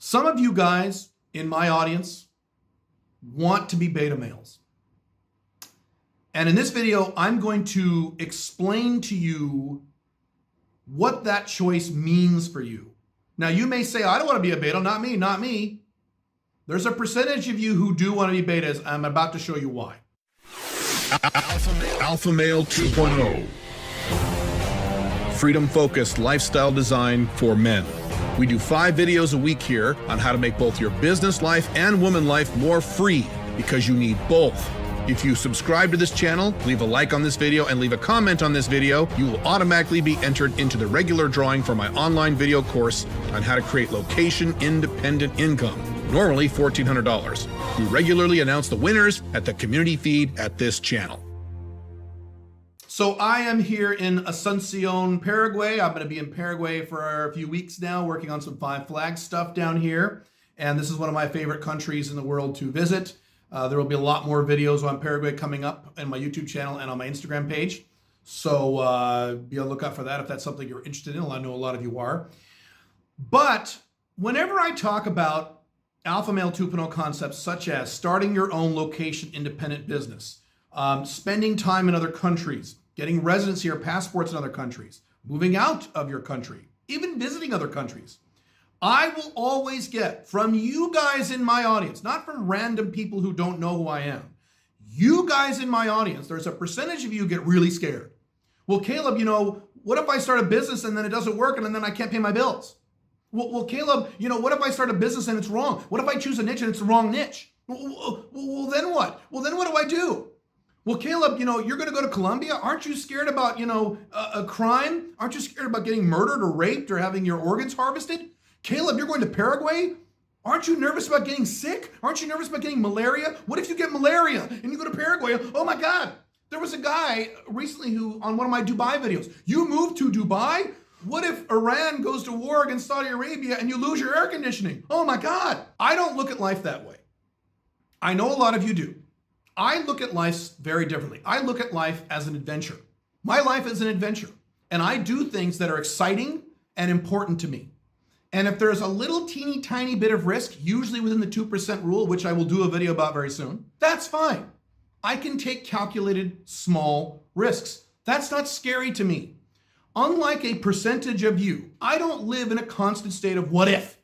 Some of you guys in my audience want to be beta males. And in this video, I'm going to explain to you what that choice means for you. Now, you may say, I don't want to be a beta, not me, not me. There's a percentage of you who do want to be betas. I'm about to show you why. Alpha Male 2.0. Freedom-focused lifestyle design for men. We do 5 videos a week here on how to make both your business life and woman life more free, because you need both. If you subscribe to this channel, leave a like on this video, and leave a comment on this video, you will automatically be entered into the regular drawing for my online video course on how to create location-independent income, normally $1,400. We regularly announce the winners at the community feed at this channel. So I am here in Asuncion, Paraguay. I'm going to be in Paraguay for a few weeks now, working on some Five Flags stuff down here. And this is one of my favorite countries in the world to visit. There will be a lot more videos on Paraguay coming up in my YouTube channel and on my Instagram page. So be on the lookout for that if that's something you're interested in. I know a lot of you are. But whenever I talk about Alpha Male 2.0 concepts such as starting your own location-independent business, spending time in other countries, getting residency or passports in other countries, moving out of your country, even visiting other countries, I will always get from you guys in my audience, not from random people who don't know who I am. You guys in my audience, there's a percentage of you get really scared. Well, Caleb, what if I start a business and then it doesn't work and then I can't pay my bills? Well, Caleb, what if I start a business and it's wrong? What if I choose a niche and it's the wrong niche? Well, then what? Well, then what do I do? Well, Caleb, you're going to go to Colombia. Aren't you scared about, a crime? Aren't you scared about getting murdered or raped or having your organs harvested? Caleb, you're going to Paraguay. Aren't you nervous about getting sick? Aren't you nervous about getting malaria? What if you get malaria and you go to Paraguay? Oh my God. There was a guy recently who, on one of my Dubai videos, you moved to Dubai? What if Iran goes to war against Saudi Arabia and you lose your air conditioning? Oh my God. I don't look at life that way. I know a lot of you do. I look at life very differently. I look at life as an adventure. My life is an adventure, and I do things that are exciting and important to me. And if there's a little teeny tiny bit of risk, usually within the 2% rule, which I will do a video about very soon, that's fine. I can take calculated small risks. That's not scary to me. Unlike a percentage of you, I don't live in a constant state of what if.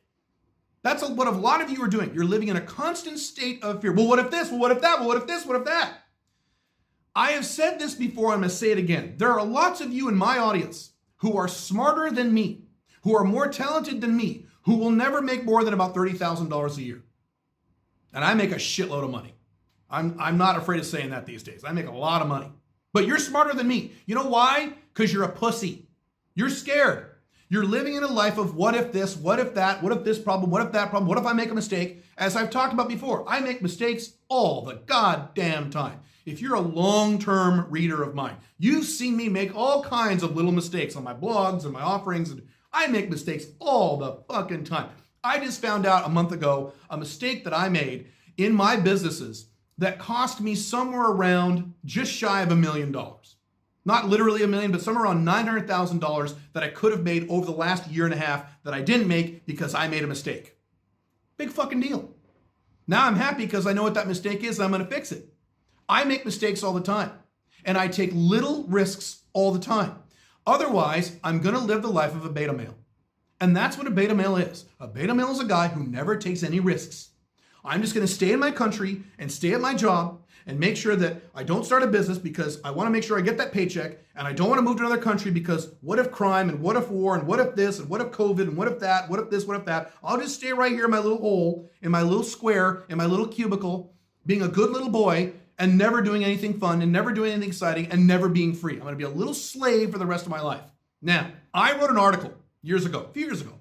That's what a lot of you are doing. You're living in a constant state of fear. Well, what if this? Well, what if that? Well, what if this? What if that? I have said this before. I'm going to say it again. There are lots of you in my audience who are smarter than me, who are more talented than me, who will never make more than about $30,000 a year. And I make a shitload of money. I'm not afraid of saying that these days. I make a lot of money. But you're smarter than me. You know why? Because you're a pussy. You're scared. You're living in a life of what if this, what if that, what if this problem, what if that problem, what if I make a mistake? As I've talked about before, I make mistakes all the goddamn time. If you're a long-term reader of mine, you've seen me make all kinds of little mistakes on my blogs and my offerings, and I make mistakes all the fucking time. I just found out a month ago a mistake that I made in my businesses that cost me somewhere around just shy of $1 million. Not literally $1 million, but somewhere around $900,000 that I could have made over the last year and a half that I didn't make because I made a mistake. Big fucking deal. Now I'm happy because I know what that mistake is and I'm going to fix it. I make mistakes all the time and I take little risks all the time. Otherwise, I'm going to live the life of a beta male. And that's what a beta male is. A beta male is a guy who never takes any risks. I'm just going to stay in my country and stay at my job and make sure that I don't start a business because I want to make sure I get that paycheck, and I don't want to move to another country because what if crime and what if war and what if this and what if COVID and what if that, what if this, what if that. I'll just stay right here in my little hole, in my little square, in my little cubicle, being a good little boy and never doing anything fun and never doing anything exciting and never being free. I'm going to be a little slave for the rest of my life. Now, I wrote an article a few years ago,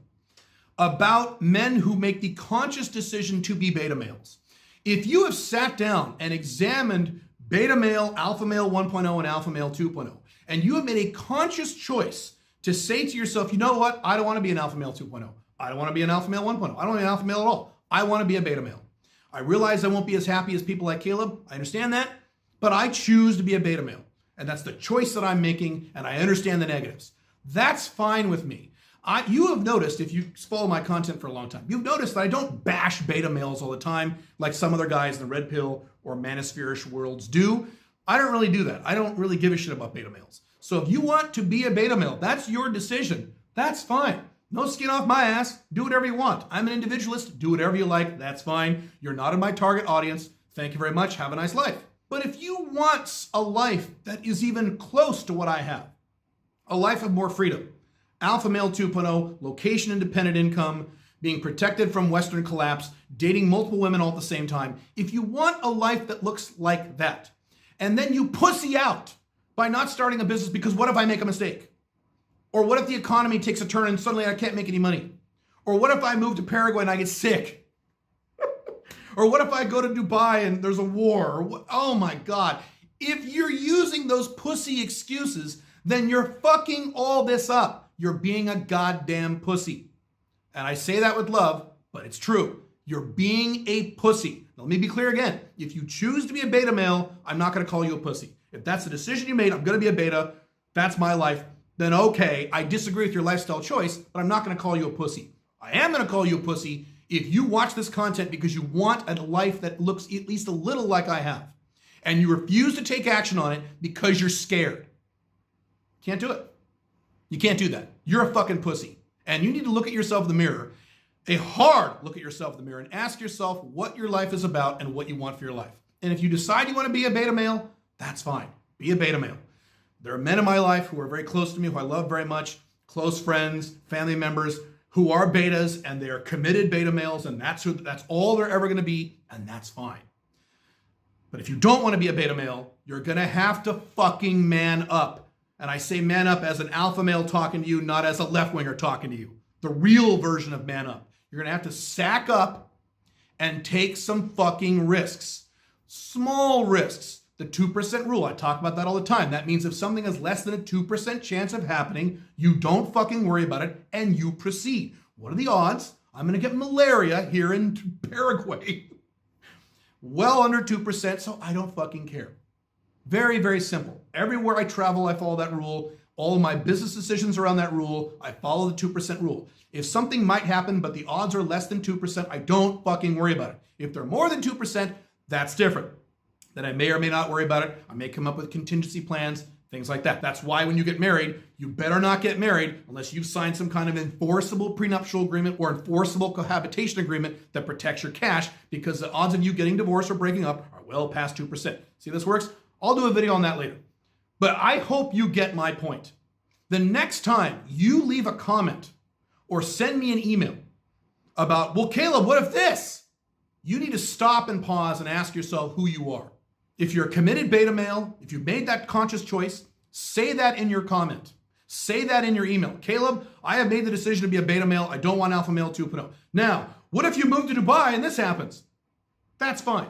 about men who make the conscious decision to be beta males. If you have sat down and examined beta male, alpha male 1.0, and alpha male 2.0, and you have made a conscious choice to say to yourself, you know what? I don't want to be an alpha male 2.0. I don't want to be an alpha male 1.0. I don't want to be an alpha male at all. I want to be a beta male. I realize I won't be as happy as people like Caleb. I understand that, but I choose to be a beta male. And that's the choice that I'm making, and I understand the negatives. That's fine with me. You have noticed, if you follow my content for a long time, you've noticed that I don't bash beta males all the time like some other guys in the Red Pill or Manosphere-ish worlds do. I don't really do that. I don't really give a shit about beta males. So if you want to be a beta male, that's your decision. That's fine. No skin off my ass. Do whatever you want. I'm an individualist. Do whatever you like. That's fine. You're not in my target audience. Thank you very much. Have a nice life. But if you want a life that is even close to what I have, a life of more freedom, Alpha Male 2.0, location independent income, being protected from Western collapse, dating multiple women all at the same time, if you want a life that looks like that, and then you pussy out by not starting a business because what if I make a mistake? Or what if the economy takes a turn and suddenly I can't make any money? Or what if I move to Paraguay and I get sick? Or what if I go to Dubai and there's a war? Oh my God. If you're using those pussy excuses, then you're fucking all this up. You're being a goddamn pussy. And I say that with love, but it's true. You're being a pussy. Now, let me be clear again. If you choose to be a beta male, I'm not going to call you a pussy. If that's the decision you made, I'm going to be a beta, that's my life, then okay, I disagree with your lifestyle choice, but I'm not going to call you a pussy. I am going to call you a pussy if you watch this content because you want a life that looks at least a little like I have, and you refuse to take action on it because you're scared. Can't do it. You can't do that. You're a fucking pussy. And you need to look at yourself in the mirror, a hard look at yourself in the mirror, and ask yourself what your life is about and what you want for your life. And if you decide you want to be a beta male, that's fine. Be a beta male. There are men in my life who are very close to me, who I love very much, close friends, family members, who are betas, and they are committed beta males, and that's all they're ever going to be, and that's fine. But if you don't want to be a beta male, you're going to have to fucking man up. And I say man up as an alpha male talking to you, not as a left-winger talking to you. The real version of man up. You're going to have to sack up and take some fucking risks. Small risks. The 2% rule, I talk about that all the time. That means if something has less than a 2% chance of happening, you don't fucking worry about it and you proceed. What are the odds? I'm going to get malaria here in Paraguay. Well under 2%, so I don't fucking care. Very, very simple. Everywhere I travel, I follow that rule. All of my business decisions are on that rule. I follow the 2% rule. If something might happen, but the odds are less than 2%, I don't fucking worry about it. If they're more than 2%, that's different. Then I may or may not worry about it. I may come up with contingency plans, things like that. That's why when you get married, you better not get married unless you've signed some kind of enforceable prenuptial agreement or enforceable cohabitation agreement that protects your cash, because the odds of you getting divorced or breaking up are well past 2%. See how this works? I'll do a video on that later. But I hope you get my point. The next time you leave a comment or send me an email about, well, Caleb, what if this? You need to stop and pause and ask yourself who you are. If you're a committed beta male, if you've made that conscious choice, say that in your comment. Say that in your email. Caleb, I have made the decision to be a beta male. I don't want alpha male 2.0. Now, what if you move to Dubai and this happens? That's fine.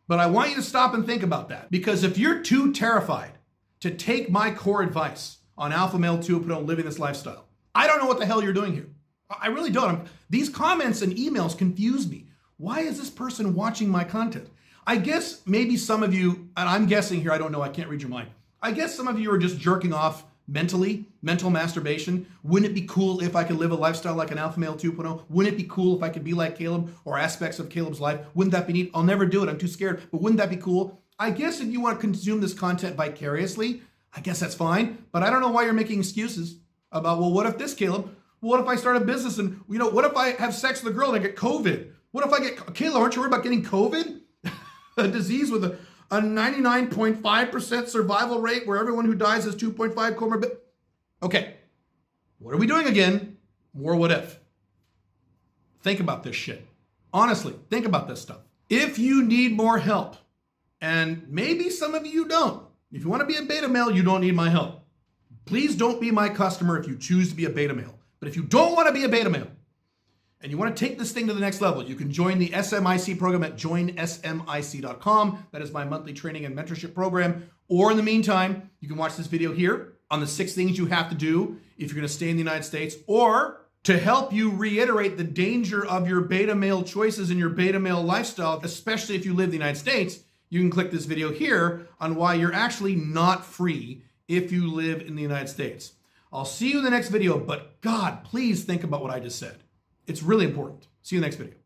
But I want you to stop and think about that. Because if you're too terrified to take my core advice on alpha male 2.0 living this lifestyle, I don't know what the hell you're doing here. I really don't. These comments and emails confuse me. Why is this person watching my content? I guess maybe some of you, and I'm guessing here, I don't know, I can't read your mind. I guess some of you are just jerking off mentally, mental masturbation. Wouldn't it be cool if I could live a lifestyle like an alpha male 2.0? Wouldn't it be cool if I could be like Caleb or aspects of Caleb's life? Wouldn't that be neat? I'll never do it. I'm too scared. But wouldn't that be cool? I guess if you want to consume this content vicariously, I guess that's fine. But I don't know why you're making excuses about, well, what if this, Caleb? What if I start a business and, what if I have sex with a girl and I get COVID? What if I get, Caleb, aren't you worried about getting COVID? A disease with a 99.5% survival rate where everyone who dies has 2.5 comorbid. Okay, what are we doing again? More what if. Think about this shit. Honestly, think about this stuff. If you need more help, and maybe some of you don't, if you want to be a beta male, you don't need my help. Please don't be my customer if you choose to be a beta male. But if you don't want to be a beta male, and you want to take this thing to the next level, you can join the SMIC program at joinsmic.com. That is my monthly training and mentorship program. Or in the meantime, you can watch this video here on the 6 things you have to do if you're going to stay in the United States, or to help you reiterate the danger of your beta male choices in your beta male lifestyle, especially if you live in the United States, you can click this video here on why you're actually not free if you live in the United States. I'll see you in the next video, but God, please think about what I just said. It's really important. See you in the next video.